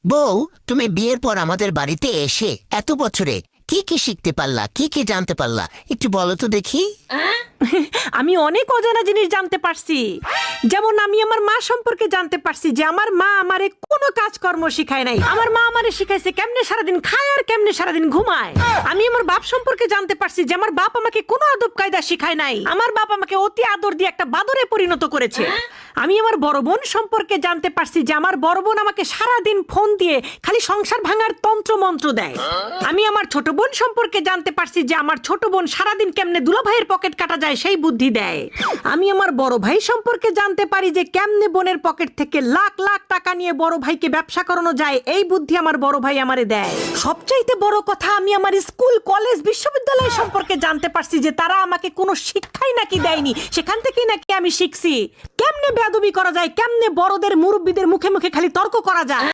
বউ, তুমি বিয়ের পর আমাদের বাড়িতে এসে এত বছরে কি কি শিখতে পারলা, কি কি জানতে পারলা, একটু বলো তো দেখি। আমি অনেক অজানা জিনিস জানতে পারছি। যেমন আমি আমার মা সম্পর্কে জানতে পারছি যে আমার মা আমারে কোনো কাজকর্ম শিখায় নাই। আমার মা আমারে শিখাইছে কেমনে সারাদিন খায় আর কেমনে সারাদিন ঘুমায়। আমি আমার বাপ সম্পর্কে জানতে পারছি যে আমার বাপ আমাকে কোনো আদব কায়দা শিখায় নাই। আমার বাপ আমাকে অতি আদর দিয়ে একটা বাদরে পরিণত করেছে। আমি আমার বড় বোন সম্পর্কে জানতে পারছি যে আমার বড় বোন আমাকে সারাদিন ফোন দিয়ে খালি সংসার ভাঙার তন্ত্র মন্ত্র দেয়। আমি আমার ছোট বোন সম্পর্কে জানতে পারছি যে আমার ছোট বোন সারাদিন কেমনে দুলাভাইয়ের পকেট কাটা যায় সেই বুদ্ধি দেয়। আমি আমার বড় ভাই সম্পর্কে জানতে পারি যে কেমনে বোনের পকেট থেকে লাখ লাখ টাকা নিয়ে বড় ভাইকে ব্যবসা করানো যায়, এই বুদ্ধি আমার বড় ভাই আমারে দেয়। সবচাইতে বড় কথা, আমি আমার স্কুল কলেজ বিশ্ববিদ্যালয় সম্পর্কে জানতে পারছি যে তারা আমাকে কোনো শিক্ষাই নাকি দেয়নি, সেখান থেকেই নাকি আমি শিখছি কেমনে বেয়াদবি করা যায়, কেমনে বড়দের মুরব্বীদের মুখে মুখে খালি তর্ক করা যায়।